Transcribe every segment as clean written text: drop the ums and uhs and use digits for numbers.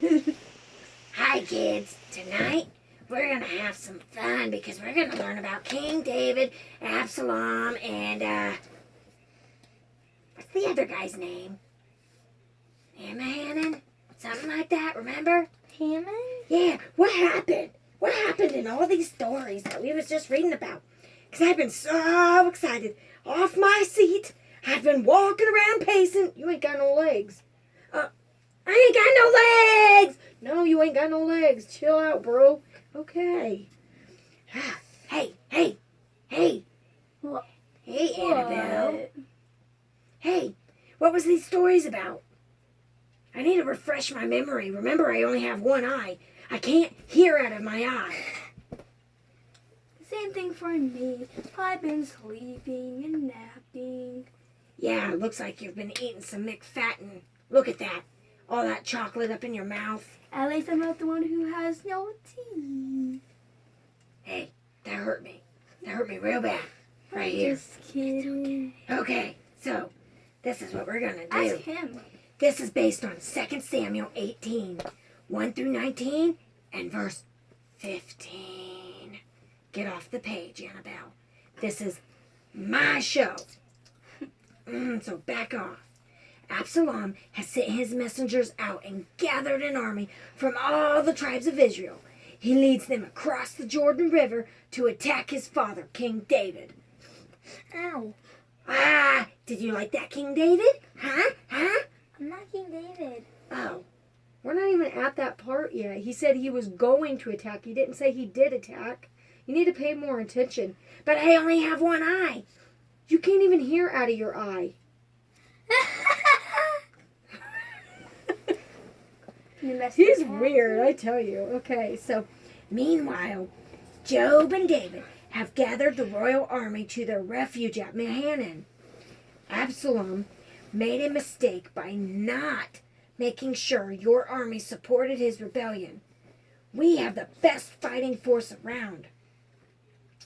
Hi kids, tonight we're gonna have some fun because we're gonna learn about King David, Absalom, and what's the other guy's name? Hammond? Something like that, remember? Hammond? Yeah, what happened? What happened in all these stories that we was just reading about? Because I've been so excited. Off my seat, I've been walking around pacing. You ain't got no legs. I ain't got no legs! No, you ain't got no legs. Chill out, bro. Okay. Hey. What? Hey, Annabelle. Hey, what was these stories about? I need to refresh my memory. Remember, I only have one eye. I can't hear out of my eye. Same thing for me. I've been sleeping and napping. Yeah, it looks like you've been eating some McFatten. Look at that. All that chocolate up in your mouth. At least I'm not the one who has no teeth. Hey, that hurt me. That hurt me real bad. Right here. Just kidding. Okay, so this is what we're going to do. Ask him. This is based on 2 Samuel 18, 1 through 19, and verse 15. Get off the page, Annabelle. This is my show. So back off. Absalom has sent his messengers out and gathered an army from all the tribes of Israel. He leads them across the Jordan River to attack his father, King David. Ow. Did you like that, King David? Huh? I'm not King David. Oh, We're not even at that part yet. He said he was going to attack. He didn't say he did attack. You need to pay more attention. but I only have one eye. You can't even hear out of your eye. He's weird, I tell you. Okay, so Meanwhile, Job and David have gathered the royal army to their refuge at Mahanaim. Absalom made a mistake by not making sure your army supported his rebellion. We have the best fighting force around.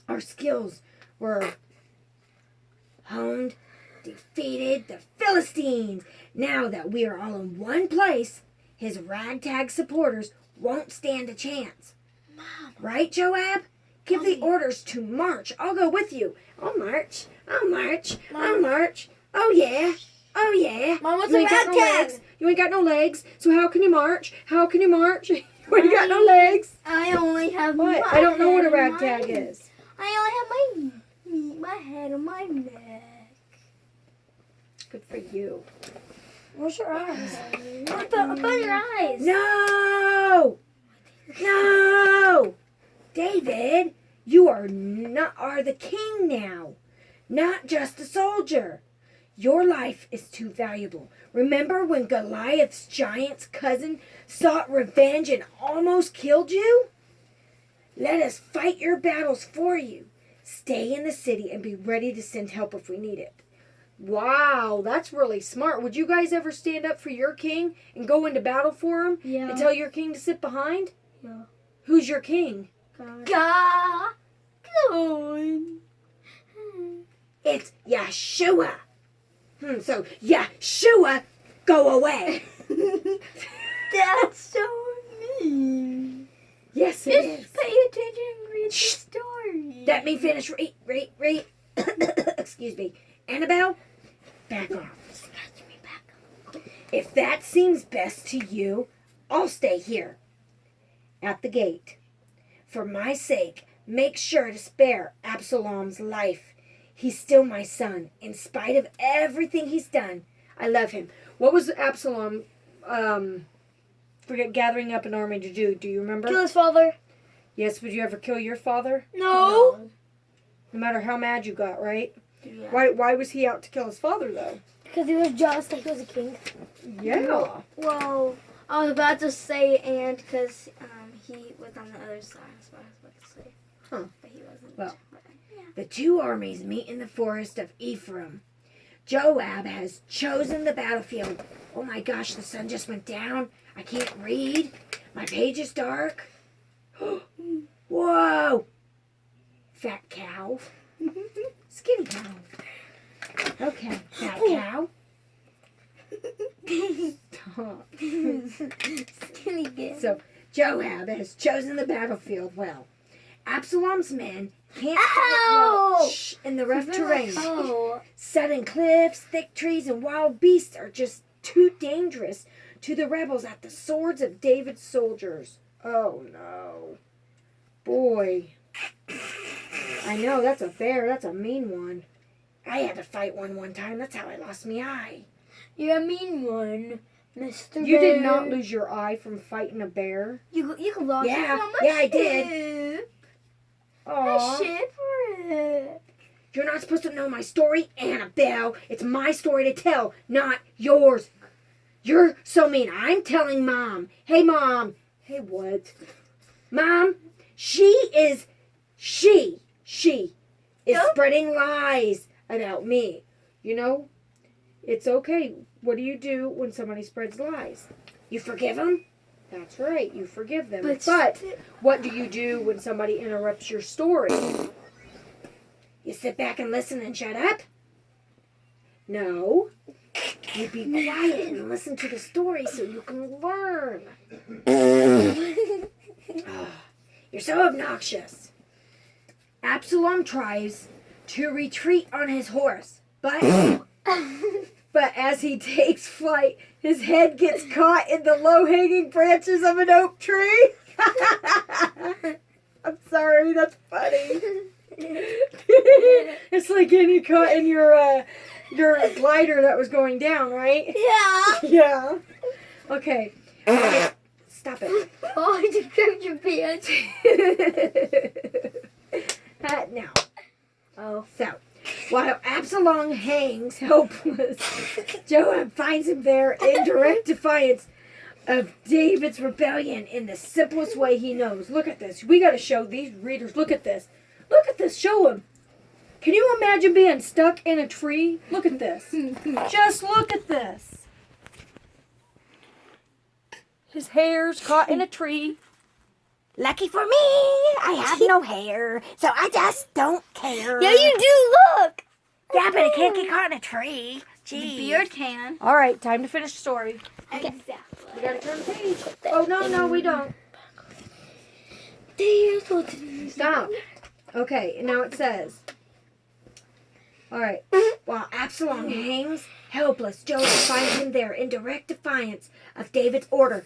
Our skills were honed, defeated the Philistines. Now that we are all in one place, his ragtag supporters won't stand a chance. Mom. Right, Joab? Give the orders to march. I'll go with you. I'll march. Oh, yeah. Mom, what's You a ain't got no ragtag? legs. You ain't got no legs. So how can you march? You ain't got no legs. I only have what? my I don't know what a head and ragtag my- is. I only have my head and my neck. Good for you. Where's your eyes? Up on your eyes. No! David, you are the king now, not just a soldier. Your life is too valuable. Remember when Goliath's giant's cousin sought revenge and almost killed you? Let us fight your battles for you. Stay in the city and be ready to send help if we need it. Wow, that's really smart. Would you guys ever stand up for your king and go into battle for him? Yeah. And tell your king to sit behind? Yeah. Who's your king? God. It's Yeshua. So Yeshua, go away. That's so mean. Yes, it is. Just pay attention and read the story. Let me finish. Read. Excuse me. Annabelle, back off. If that seems best to you, I'll stay here at the gate. For my sake, make sure to spare Absalom's life. He's still my son. In spite of everything he's done, I love him. What was Absalom gathering up an army to do? Do you remember? Kill his father. Yes, would you ever kill your father? No. No matter how mad you got, right? Yeah. Why was he out to kill his father, though? Because he was jealous that he was a king. Yeah. Well, I was about to say and because he was on the other side. That's what I was about to say. Huh. But he wasn't. Well. But, yeah. the two armies meet in the forest of Ephraim. Joab has chosen the battlefield. Oh my gosh, the sun just went down. I can't read. My page is dark. Whoa! Fat cow. Skinny cow. Okay, fat cow. Stop. Skinny kid. So Joab has chosen the battlefield well. Absalom's men can't fight Ow! well in the rough terrain. Oh. Sudden cliffs, thick trees, and wild beasts are just too dangerous to the rebels at the swords of David's soldiers. Oh no. Boy. I know, that's a bear. That's a mean one. I had to fight one time. That's how I lost my eye. You're a mean one, Mr. You Bear. did not lose your eye from fighting a bear. You lost it Yeah, from a yeah, I did. ship. Aw. A shipwreck. You're not supposed to know my story, Annabelle. It's my story to tell, not yours. You're so mean. I'm telling Mom. Hey, Mom. Hey, what? Mom, she is Yep. spreading lies about me. You know, it's okay. What do you do when somebody spreads lies? You forgive him? That's right. You forgive them. But But what do you do when somebody interrupts your story? You sit back and listen and shut up? No. You be quiet and listen to the story so you can learn. You're so obnoxious. Absalom tries to retreat on his horse, but as he takes flight, his head gets caught in the low-hanging branches of an oak tree. I'm sorry, that's funny. It's like getting caught in your glider that was going down, right? Yeah. Yeah. Okay. Stop it. Oh, I just grabbed your pants. Now. Oh, so while Absalom hangs helpless, Joab finds him there in direct defiance of David's rebellion in the simplest way he knows. Look at this. We got to show these readers. Look at this. Look at this. Show them. Can you imagine being stuck in a tree? Look at this. Just look at this. His hair's caught in a tree. Lucky for me, I have no hair, so I just don't care. Yeah, you do. Look. Yeah, but it can't get caught in a tree. The Gee. beard can. All right, time to finish the story. Exactly. We gotta turn the page. Oh, no, we don't. Stop. Okay, and now it says. All right. While Absalom hangs helpless, Joab finds him there in direct defiance of David's order.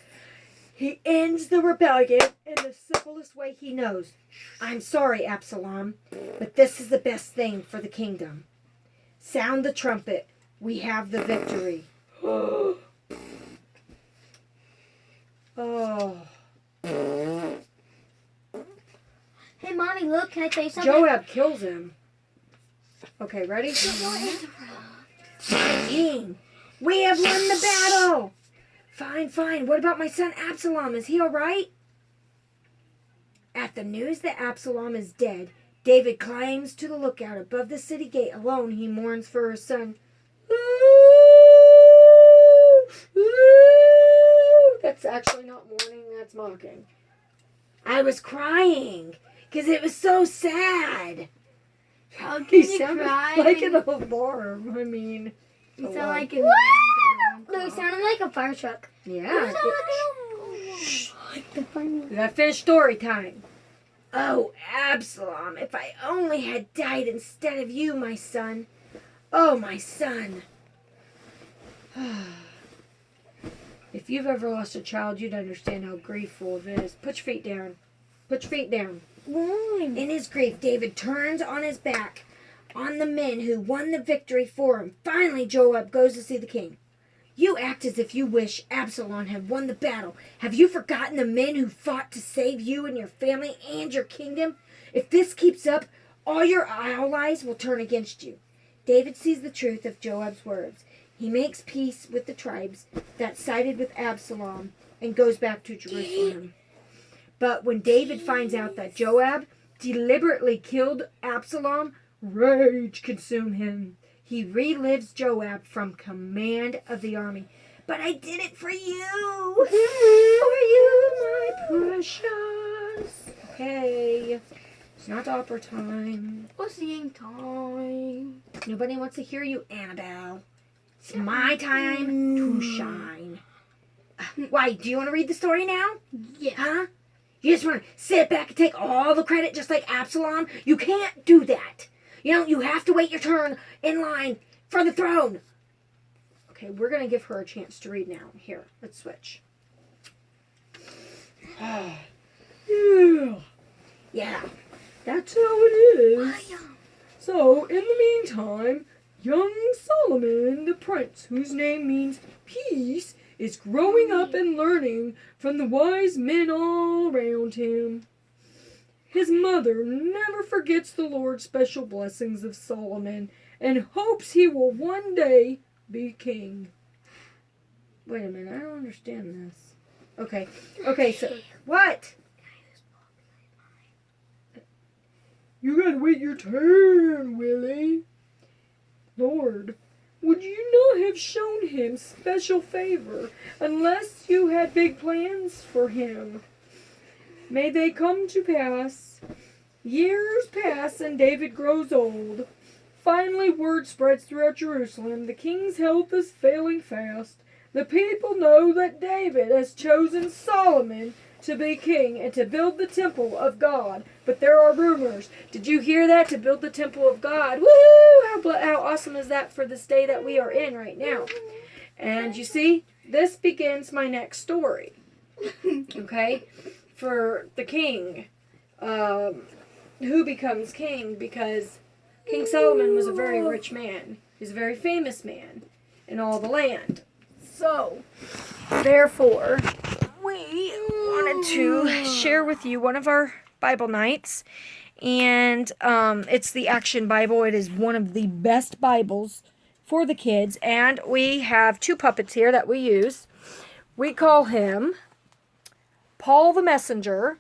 He ends the rebellion in the simplest way he knows. I'm sorry, Absalom, but this is the best thing for the kingdom. Sound the trumpet. We have the victory. Oh. Hey, Mommy, look. Can I tell you something? Joab kills him. Okay, ready? King, we have won the battle. Fine. What about my son Absalom? Is he all right? At the news that Absalom is dead, David climbs to the lookout above the city gate. Alone, he mourns for his son. That's actually not mourning, that's mocking. I was crying because it was so sad. How can He you sounded cry? like an alarm. I mean, You sound alarm. like an No, you sounded like a fire truck. Yeah. The funny. We gotta finish story time. Oh, Absalom, if I only had died instead of you, my son. Oh, my son. If you've ever lost a child, you'd understand how griefful it is. Put your feet down. Put your feet down. In his grief, David turns on his back on the men who won the victory for him. Finally, Joab goes to see the king. You act as if you wish Absalom had won the battle. Have you forgotten the men who fought to save you and your family and your kingdom? If this keeps up, all your allies will turn against you. David sees the truth of Joab's words. He makes peace with the tribes that sided with Absalom and goes back to Jerusalem. But when David finds out that Joab deliberately killed Absalom, rage consumes him. He relives Joab from command of the army. But I did it for you! For you, my precious! Okay, it's not opera time. What's the time? Nobody wants to hear you, Annabelle. It's my time to shine. Why, do you want to read the story now? Yeah. Huh? You just want to sit back and take all the credit just like Absalom? You can't do that. You have to wait your turn in line for the throne. Okay, we're going to give her a chance to read now. Here, let's switch. Yeah, That's how it is. So, in the meantime, young Solomon, the prince, whose name means peace, is growing up and learning from the wise men all around him. His mother never forgets the Lord's special blessings of Solomon and hopes he will one day be king. Wait a minute, I don't understand this. Okay, so what? You gotta wait your turn, Willy. Lord, would you not have shown him special favor unless you had big plans for him? May they come to pass. Years pass and David grows old. Finally, word spreads throughout Jerusalem. The king's health is failing fast. The people know that David has chosen Solomon to be king and to build the temple of God. But there are rumors. Did you hear that? To build the temple of God. Woo! How awesome is that for this day that we are in right now? And you see, this begins my next story. Okay? For the king. Who becomes king, because King Solomon was a very rich man. He's a very famous man in all the land. So, therefore, we wanted to share with you one of our Bible nights. And it's the Action Bible. It is one of the best Bibles for the kids. And we have two puppets here that we use. We call him Paul the Messenger.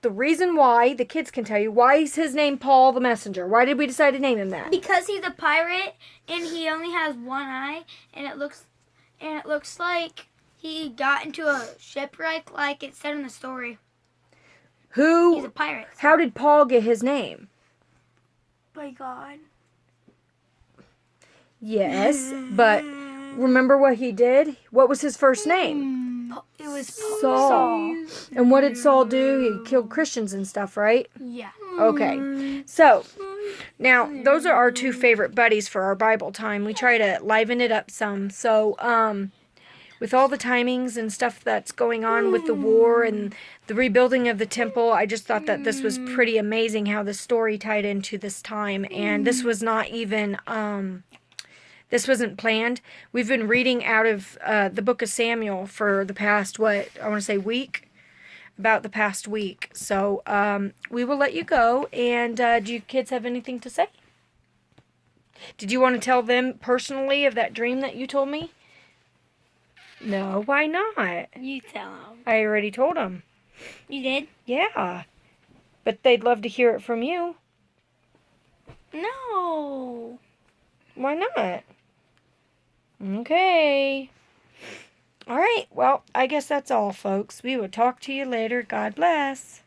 The reason why, the kids can tell you, why is his name Paul the Messenger? Why did we decide to name him that? Because he's a pirate and he only has one eye, and it looks like he got into a shipwreck, like it said in the story. He's a pirate. How did Paul get his name? By God. Yes, but remember what he did? What was his first name? It was Saul. And what did Saul do? He killed Christians and stuff, right? Yeah. Okay. So, now, those are our two favorite buddies for our Bible time. We try to liven it up some. So, with all the timings and stuff that's going on with the war and the rebuilding of the temple, I just thought that this was pretty amazing how the story tied into this time. And this was not even, this wasn't planned. We've been reading out of the book of Samuel for the past, week? About the past week. So, we will let you go. And do you kids have anything to say? Did you want to tell them personally of that dream that you told me? No, why not? You tell him. I already told them. You did? Yeah. But they'd love to hear it from you. No. Why not? Okay. All right. Well, I guess that's all, folks. We will talk to you later. God bless.